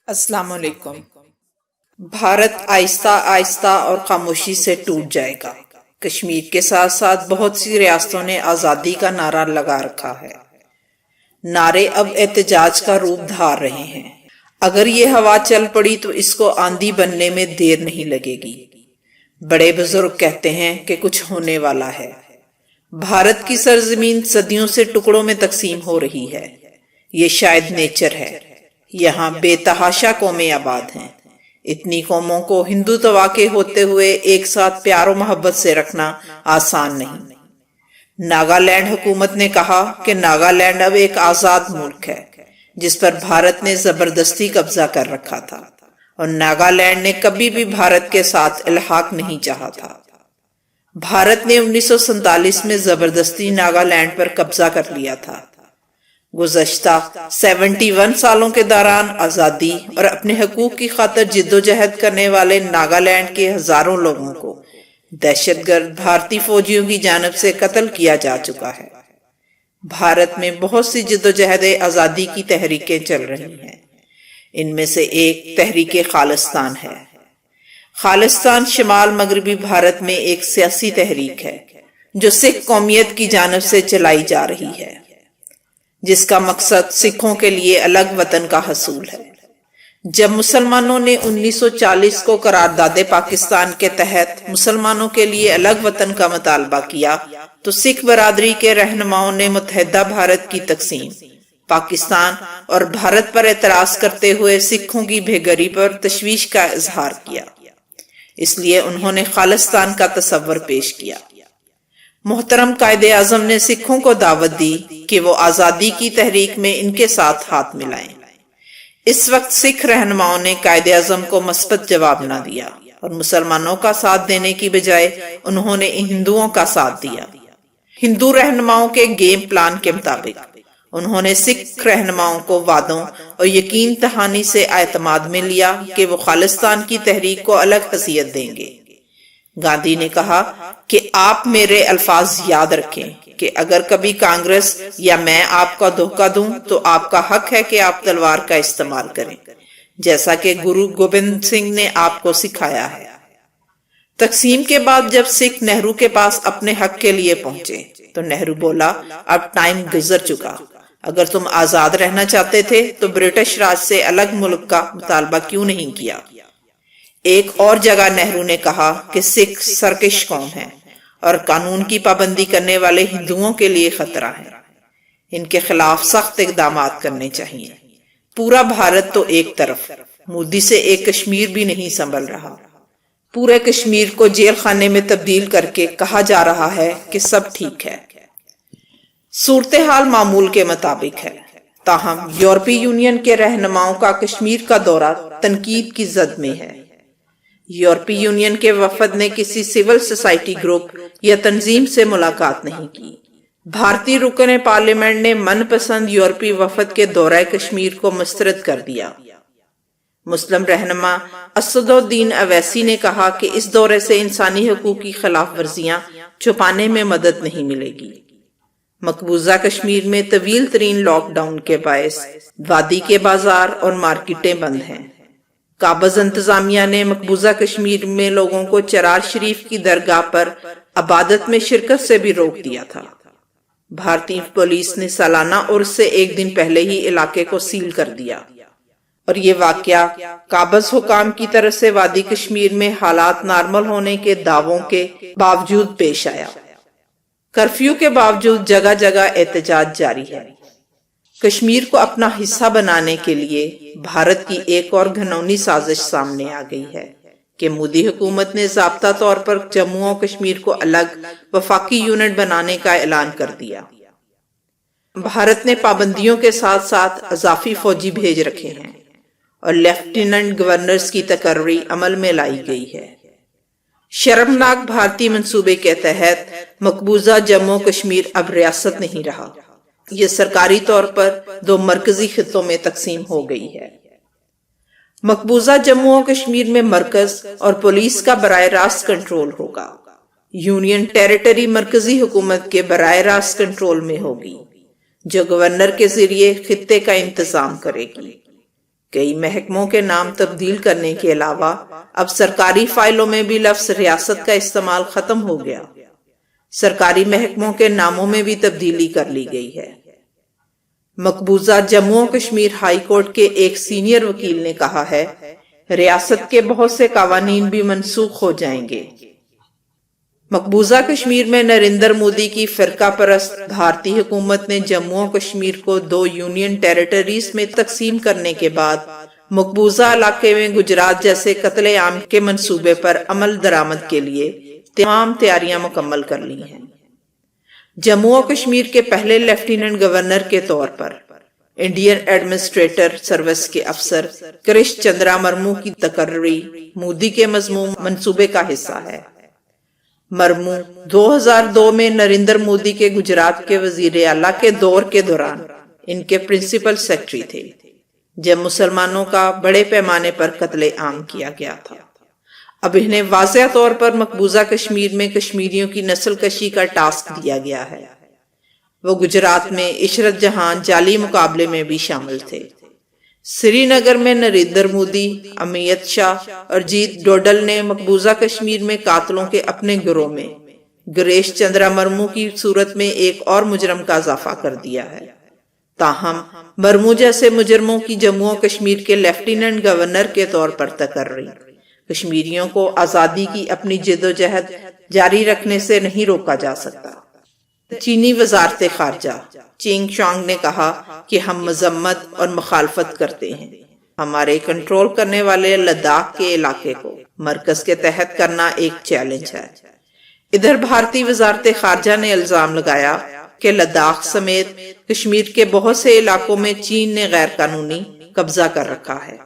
السلام علیکم۔ بھارت آہستہ آہستہ اور خاموشی سے ٹوٹ جائے گا۔ کشمیر کے ساتھ ساتھ بہت سی ریاستوں نے آزادی کا نعرہ لگا رکھا ہے۔ نعرے اب احتجاج کا روپ دھار رہے ہیں۔ اگر یہ ہوا چل پڑی تو اس کو آندھی بننے میں دیر نہیں لگے گی۔ بڑے بزرگ کہتے ہیں کہ کچھ ہونے والا ہے۔ بھارت کی سرزمین صدیوں سے ٹکڑوں میں تقسیم ہو رہی ہے۔ یہ شاید نیچر ہے۔ یہاں بے تحاشا قومیں آباد ہیں۔ اتنی قوموں کو ہندوتوا کے ہوتے ہوئے ایک ساتھ پیار و محبت سے رکھنا آسان نہیں۔ ناگالینڈ حکومت نے کہا کہ ناگالینڈ اب ایک آزاد ملک ہے جس پر بھارت نے زبردستی قبضہ کر رکھا تھا، اور ناگالینڈ نے کبھی بھی بھارت کے ساتھ الحاق نہیں چاہا تھا۔ بھارت نے 1947 میں زبردستی ناگالینڈ پر قبضہ کر لیا تھا۔ گزشتہ 71 سالوں کے دوران آزادی اور اپنے حقوق کی خاطر جدوجہد کرنے والے ناگالینڈ کے ہزاروں لوگوں کو دہشت گرد بھارتی فوجیوں کی جانب سے قتل کیا جا چکا ہے۔ بھارت میں بہت سی جدوجہد آزادی کی تحریکیں چل رہی ہیں۔ ان میں سے ایک تحریک خالستان ہے۔ خالستان شمال مغربی بھارت میں ایک سیاسی تحریک ہے جو سکھ قومیت کی جانب سے چلائی جا رہی ہے، جس کا مقصد سکھوں کے لیے الگ وطن کا حصول ہے۔ جب مسلمانوں نے 1940 کو قرارداد پاکستان کے تحت مسلمانوں کے لیے الگ وطن کا مطالبہ کیا تو سکھ برادری کے رہنماؤں نے متحدہ بھارت کی تقسیم، پاکستان اور بھارت پر اعتراض کرتے ہوئے سکھوں کی بے گھری پر تشویش کا اظہار کیا۔ اس لیے انہوں نے خالستان کا تصور پیش کیا۔ محترم قائد اعظم نے سکھوں کو دعوت دی کہ وہ آزادی کی تحریک میں ان کے ساتھ ہاتھ ملائیں۔ اس وقت سکھ رہنماؤں نے قائد اعظم کو مثبت جواب نہ دیا اور مسلمانوں کا ساتھ دینے کی بجائے انہوں نے ہندوؤں کا ساتھ دیا۔ ہندو رہنماؤں کے گیم پلان کے مطابق انہوں نے سکھ رہنماؤں کو وعدوں اور یقین دہانی سے اعتماد میں لیا کہ وہ خالستان کی تحریک کو الگ حیثیت دیں گے۔ گاندھی نے کہا کہ آپ میرے الفاظ یاد رکھیں کہ اگر کبھی کانگریس یا میں آپ کا دھوکہ دوں تو آپ کا حق ہے کہ آپ تلوار کا استعمال کریں، جیسا کہ گرو گوبند سنگھ نے آپ کو سکھایا ہے۔ تقسیم کے بعد جب سکھ نہرو کے پاس اپنے حق کے لیے پہنچے تو نہرو بولا، اب ٹائم گزر چکا، اگر تم آزاد رہنا چاہتے تھے تو برٹش راج سے الگ ملک کا مطالبہ کیوں نہیں کیا؟ ایک اور جگہ نہرو نے کہا کہ سکھ سرکش قوم ہے اور قانون کی پابندی کرنے والے ہندوؤں کے لیے خطرہ ہے، ان کے خلاف سخت اقدامات کرنے چاہیے۔ پورا بھارت تو ایک طرف، مودی سے ایک کشمیر بھی نہیں سنبھل رہا۔ پورے کشمیر کو جیل خانے میں تبدیل کر کے کہا جا رہا ہے کہ سب ٹھیک ہے۔ صورتحال معمول کے مطابق ہے، تاہم یورپی یونین کے رہنماؤں کا کشمیر کا دورہ تنقید کی زد میں ہے۔ یورپی یونین کے وفد نے کسی سول سوسائٹی گروپ یا تنظیم سے ملاقات نہیں کی۔ بھارتی رکن پارلیمنٹ نے من پسند یورپی وفد کے دورہ کشمیر کو مسترد کر دیا۔ مسلم رہنما اسد الدین اویسی نے کہا کہ اس دورے سے انسانی حقوق کی خلاف ورزیاں چھپانے میں مدد نہیں ملے گی۔ مقبوضہ کشمیر میں طویل ترین لاک ڈاؤن کے باعث وادی کے بازار اور مارکیٹیں بند ہیں۔ قابض انتظامیہ نے مقبوضہ کشمیر میں لوگوں کو چرار شریف کی درگاہ پر عبادت میں شرکت سے بھی روک دیا تھا۔ بھارتی پولیس نے سالانہ عرس سے ایک دن پہلے ہی علاقے کو سیل کر دیا، اور یہ واقعہ قابض حکام کی طرف سے وادی کشمیر میں حالات نارمل ہونے کے دعووں کے باوجود پیش آیا۔ کرفیو کے باوجود جگہ جگہ احتجاج جاری ہے۔ کشمیر کو اپنا حصہ بنانے کے لیے بھارت کی ایک اور گھناؤنی سازش سامنے آ گئی ہے کہ مودی حکومت نے ضابطہ طور پر جموں و کشمیر کو الگ وفاقی یونٹ بنانے کا اعلان کر دیا۔ بھارت نے پابندیوں کے ساتھ ساتھ اضافی فوجی بھیج رکھے ہیں اور لیفٹیننٹ گورنرز کی تقرری عمل میں لائی گئی ہے۔ شرمناک بھارتی منصوبے کے تحت مقبوضہ جموں کشمیر اب ریاست نہیں رہا، یہ سرکاری طور پر 2 مرکزی خطوں میں تقسیم ہو گئی ہے۔ مقبوضہ جموں و کشمیر میں مرکز اور پولیس کا براہ راست کنٹرول ہوگا۔ یونین ٹیریٹری مرکزی حکومت کے براہ راست کنٹرول میں ہوگی، جو گورنر کے ذریعے خطے کا انتظام کرے گی۔ کئی محکموں کے نام تبدیل کرنے کے علاوہ اب سرکاری فائلوں میں بھی لفظ ریاست کا استعمال ختم ہو گیا۔ سرکاری محکموں کے ناموں میں بھی تبدیلی کر لی گئی ہے۔ مقبوضہ جموں و کشمیر ہائی کورٹ کے ایک سینئر وکیل نے کہا ہے، ریاست کے بہت سے قوانین بھی منسوخ ہو جائیں گے۔ مقبوضہ کشمیر میں نریندر مودی کی فرقہ پرست بھارتی حکومت نے جموں و کشمیر کو 2 یونین ٹیریٹریز میں تقسیم کرنے کے بعد مقبوضہ علاقے میں گجرات جیسے قتل عام کے منصوبے پر عمل درآمد کے لیے تمام تیاریاں مکمل کر لی ہیں۔ جموں و کشمیر کے پہلے لیفٹیننٹ گورنر کے طور پر انڈین ایڈمنسٹریٹر سروس کے افسر کرش چندرا مرمو کی تقرری مودی کے مضمون منصوبے کا حصہ ہے۔ مرمو 2002 میں نریندر مودی کے گجرات کے وزیر اعلیٰ کے دور کے دوران ان کے پرنسپل سیکرٹری تھے، جب مسلمانوں کا بڑے پیمانے پر قتل عام کیا گیا تھا۔ اب انہیں واضح طور پر مقبوضہ کشمیر میں کشمیریوں کی نسل کشی کا ٹاسک دیا گیا ہے۔ وہ گجرات میں عشرت جہاں جعلی مقابلے میں بھی شامل تھے۔ سری نگر میں نریندر مودی، امیت شاہ اور جیت ڈوڈل نے مقبوضہ کشمیر میں قاتلوں کے اپنے گروہ میں گریش چندرا مرمو کی صورت میں ایک اور مجرم کا اضافہ کر دیا ہے۔ تاہم مرمو جیسے مجرموں کی جموں و کشمیر کے لیفٹیننٹ گورنر کے طور پر تقرری کشمیریوں کو آزادی کی اپنی جدوجہد جاری رکھنے سے نہیں روکا جا سکتا۔ چینی وزارت خارجہ چینگ شانگ نے کہا کہ ہم مذمت اور مخالفت کرتے ہیں۔ ہمارے کنٹرول کرنے والے لداخ کے علاقے کو مرکز کے تحت کرنا ایک چیلنج ہے۔ ادھر بھارتی وزارت خارجہ نے الزام لگایا کہ لداخ سمیت کشمیر کے بہت سے علاقوں میں چین نے غیر قانونی قبضہ کر رکھا ہے۔